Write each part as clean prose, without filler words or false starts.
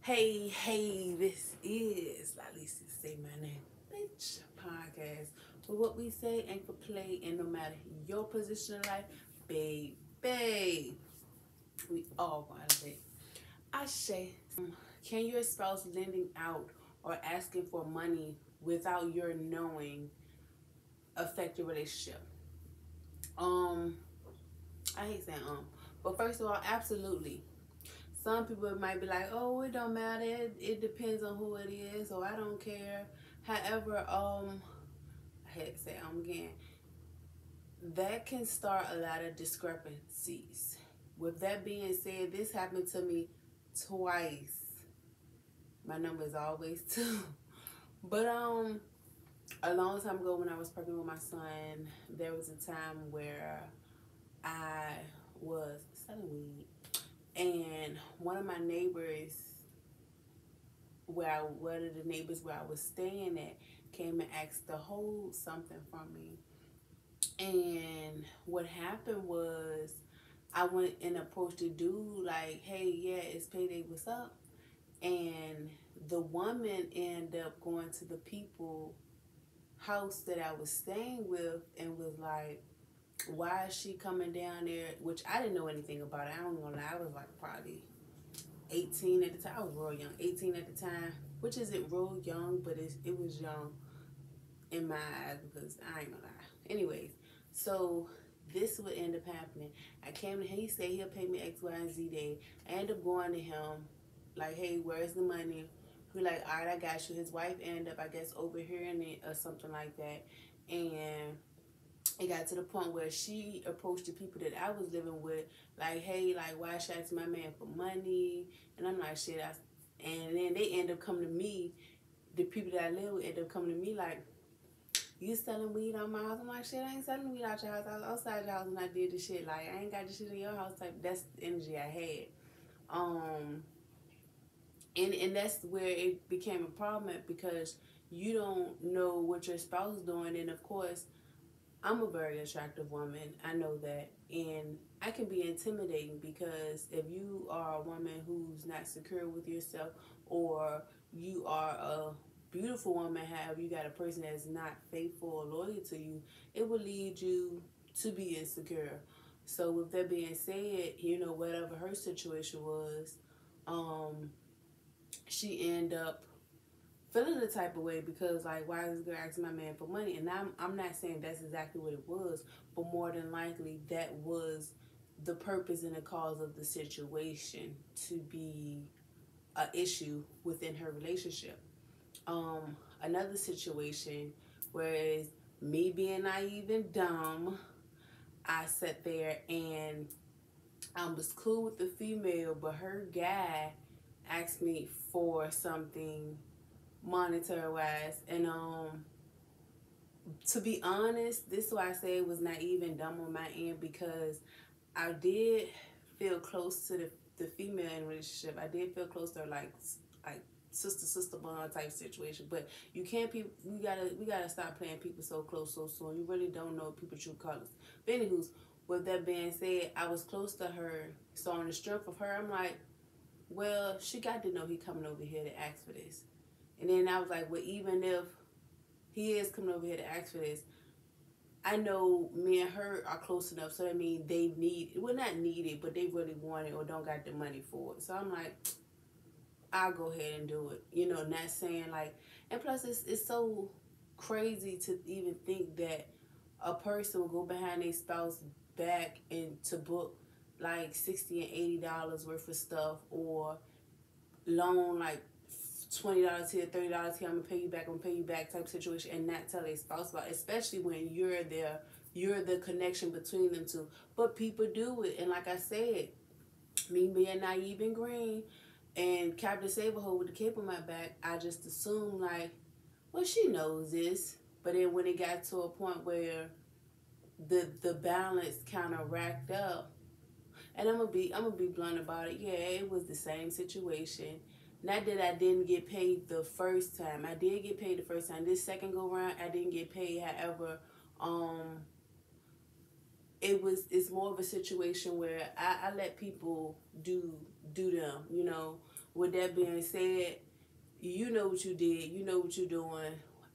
Hey, this is Lalisa Say My Name, bitch podcast. Where what we say ain't for play, and no matter your position in life, baby, we all gonna elevate. I say, can your spouse lending out or asking for money without your knowing affect your relationship? Um, I hate saying but first of all, absolutely. Some people might be like, oh, it don't matter. It depends on who it is, or I don't care. However, I had to say again, that can start a lot of discrepancies. With that being said, this happened to me twice. My number is always 2. But a long time ago when I was pregnant with my son, there was a time where I was selling weed. And one of my neighbors one of the neighbors where I was staying at came and asked to hold something from me. And what happened was I went and approached the dude like, hey, yeah, it's payday, what's up? And the woman ended up going to the people house that I was staying with and was like, why is she coming down there? Which I didn't know anything about it. I don't know, I was like probably 18 at the time. I was real young, 18 at the time, which isn't real young, but it was young in my eyes because I ain't gonna lie. Anyways, so this would end up happening. I came to him, he said he'll pay me X, Y, and Z day. I end up going to him, like, hey, where's the money? He like, all right, I got you. His wife ended up, I guess, overhearing it or something like that. And it got to the point where she approached the people that I was living with, like, hey, like, why should I ask my man for money? And I'm like, shit. And then they end up coming to me, the people that I live with end up coming to me like, you selling weed on my house? I'm like, shit, I ain't selling weed out your house. I was outside your house when I did this shit. Like, I ain't got this shit in your house type. That's the energy I had. And that's where it became a problem because you don't know what your spouse is doing. And of course, I'm a very attractive woman. I know that. And I can be intimidating because if you are a woman who's not secure with yourself, or you are a beautiful woman, however, you got a person that's not faithful or loyal to you, it will lead you to be insecure. So with that being said, whatever her situation was, she ended up feeling the type of way because, like, why is this girl asking my man for money? And I'm not saying that's exactly what it was, but more than likely that was the purpose and the cause of the situation to be an issue within her relationship. Another situation, whereas me being naive and dumb, I sat there and I was cool with the female, but her guy asked me for something monetary wise, and to be honest, this is why I say it was not even dumb on my end, because I did feel close to the female in the relationship. I did feel close to her, like sister bond type situation. But you can't we gotta stop playing people so close so soon. You really don't know people true colors. But anywho's, with that being said, I was close to her, so on the strength of her, I'm like, well, she got to know he coming over here to ask for this. And then I was like, well, even if he is coming over here to ask for this, I know me and her are close enough, so that means they not need it, but they really want it or don't got the money for it. So I'm like, I'll go ahead and do it. Not saying like, and plus it's so crazy to even think that a person will go behind their spouse back and to book like $60 and $80 worth of stuff, or loan like $20 here, $30 here, I'm gonna pay you back type situation, and not tell their spouse about it, especially when you're the connection between them two. But people do it, and like I said, me being naive and green and Captain Saberhole with the cape on my back, I just assumed like, well, she knows this. But then when it got to a point where the balance kind of racked up, and I'm gonna be blunt about it. Yeah, it was the same situation. Not that I didn't get paid the first time. I did get paid the first time. This second go round, I didn't get paid. However, it's more of a situation where I let people do them. with that being said, you know what you did, you know what you're doing.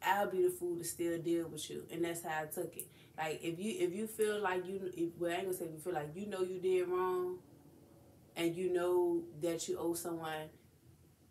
I'll be the fool to still deal with you, and that's how I took it. Like if you feel like well, I ain't gonna say if you feel like you know you did wrong, and you know that you owe someone,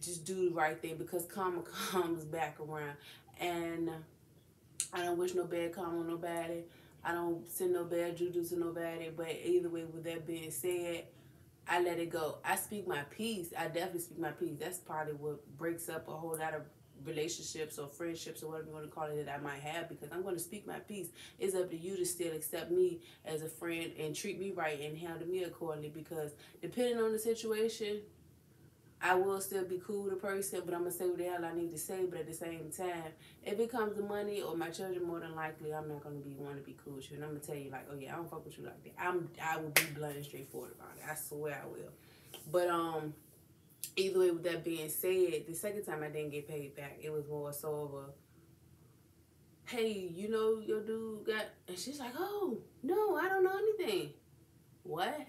just do the right thing because karma comes back around. And I don't wish no bad karma on nobody. I don't send no bad juju to nobody. But either way, with that being said, I let it go. I speak my peace. I definitely speak my peace. That's probably what breaks up a whole lot of relationships or friendships or whatever you want to call it that I might have, because I'm going to speak my peace. It's up to you to still accept me as a friend and treat me right and handle me accordingly, because depending on the situation, I will still be cool with a person, but I'm going to say what the hell I need to say. But at the same time, if it comes to money or my children, more than likely, I'm not going to want to be cool with you. And I'm going to tell you, like, oh, yeah, I don't fuck with you like that. I will be blunt and straightforward about it. I swear I will. But either way, with that being said, the second time I didn't get paid back, it was more so of a, hey, you know your dude got... And she's like, oh, no, I don't know anything. What?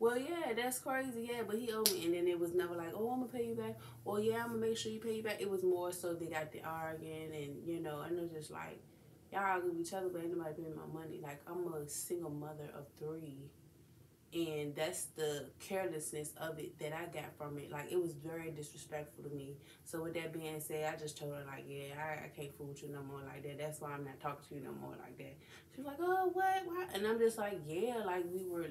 Well, yeah, that's crazy, yeah, but he owed me. And then it was never like, oh, I'm going to pay you back. Or, yeah, I'm going to make sure you pay you back. It was more so they got the arguing and, you know, and it's just like, y'all argue with each other, but ain't nobody paying my money. Like, I'm a single mother of 3. And that's the carelessness of it that I got from it. Like, it was very disrespectful to me. So, with that being said, I just told her, like, yeah, I can't fool with you no more like that. That's why I'm not talking to you no more like that. She was like, oh, what? Why? And I'm just like, yeah, like, we were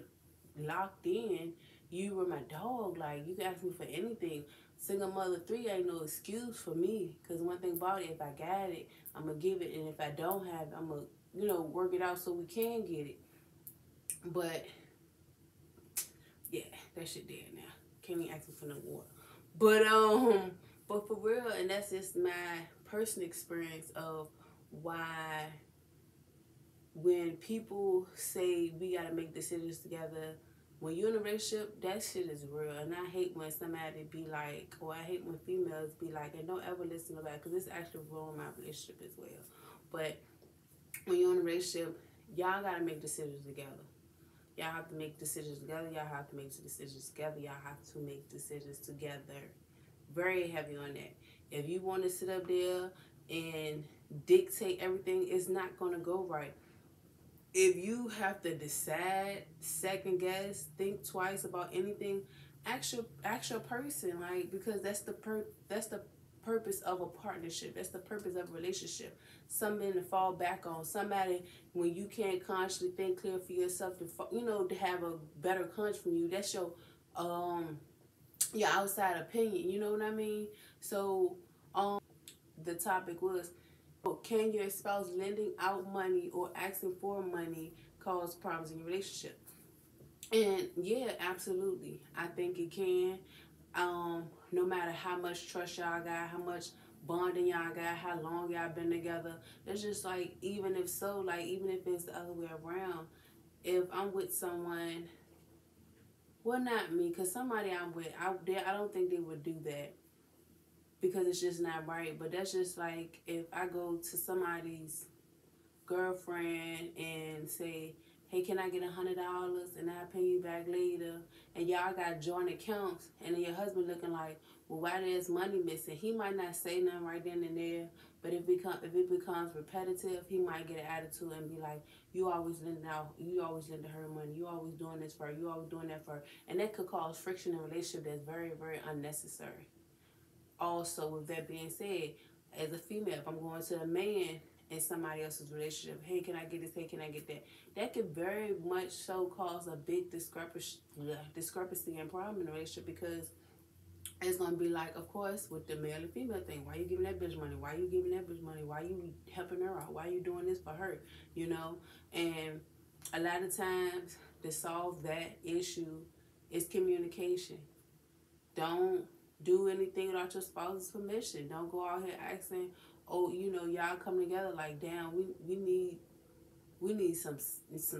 locked in. You were my dog. Like, you can ask me for anything. Single mother 3 ain't no excuse for me. Because one thing about it, if I got it, I'm going to give it. And if I don't have it, I'm going to, you know, work it out so we can get it. But yeah, that shit dead now. Can't even ask me for no water. But for real, and that's just my personal experience of why when people say we gotta make decisions together, when you're in a relationship, that shit is real. And I hate when somebody be like, or I hate when females be like, and don't ever listen to that, because it's actually ruining my relationship as well. But when you're in a relationship, y'all gotta make decisions together. Y'all have to make decisions together. Y'all have to make decisions together. Y'all have to make decisions together. Very heavy on that. If you want to sit up there and dictate everything, it's not going to go right. If you have to decide, second guess, think twice about anything, ask your person, like, because that's the purpose of a partnership. That's the purpose of a relationship. Something to fall back on. Somebody, when you can't consciously think clear for yourself, to have a better conscience from you. That's your outside opinion. You know what I mean? So the topic was, can your spouse lending out money or asking for money cause problems in your relationship? And yeah, absolutely. I think it can. No matter how much trust y'all got, how much bonding y'all got, how long y'all been together, it's just like, even if so, like, even if it's the other way around, if I'm with someone, well, not me, because somebody I'm with, I don't think they would do that, because it's just not right. But that's just like, if I go to somebody's girlfriend and say, hey, can I get $100 and I'll pay you back later, and y'all got joint accounts, and then your husband looking like, well, why there's money missing? He might not say nothing right then and there, but if it becomes repetitive, he might get an attitude and be like, you always lend her money, you always doing this for her, you always doing that for her, and that could cause friction in a relationship that's very, very unnecessary. Also, with that being said, as a female, if I'm going to a man in somebody else's relationship, hey, can I get this? Hey, can I get that? That could very much so cause a big discrepancy and problem in a relationship, because it's going to be like, of course, with the male and female thing, why you giving that bitch money? Why you giving that bitch money? Why you helping her out? Why you doing this for her? You know? And a lot of times, to solve that issue is communication. Don't do anything without your spouse's permission. Don't go out here asking, oh, y'all come together like, damn, we need some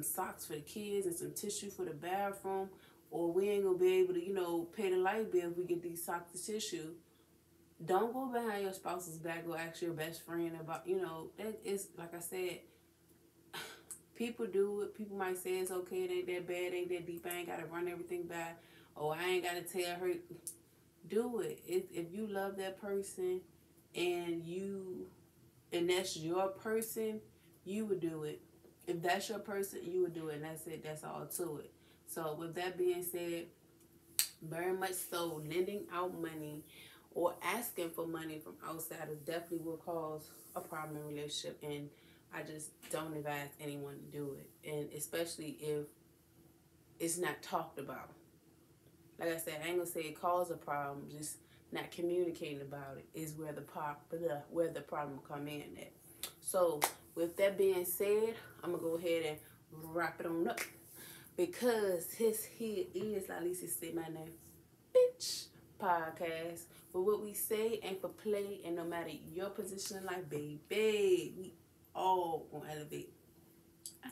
socks for the kids and some tissue for the bathroom, or we ain't gonna be able to, pay the light bill if we get these socks and tissue. Don't go behind your spouse's back or ask your best friend about, that is, like I said, people do it. People might say it's okay, it ain't that bad, ain't that deep, I ain't gotta run everything by, or I ain't gotta tell her. do it. If you love that person and that's your person, you would do it. If that's your person, you would do it, and that's it. That's all to it. So with that being said, very much so, lending out money or asking for money from outsiders definitely will cause a problem in a relationship, and I just don't advise anyone to do it, and especially if it's not talked about. Like I said, I ain't gonna say it caused a problem, just not communicating about it is where the problem come in at. So with that being said, I'm gonna go ahead and wrap it on up because his here is, like Lisa said my name, bitch podcast. For what we say and for play, and no matter your position in life, baby, we all gonna elevate. I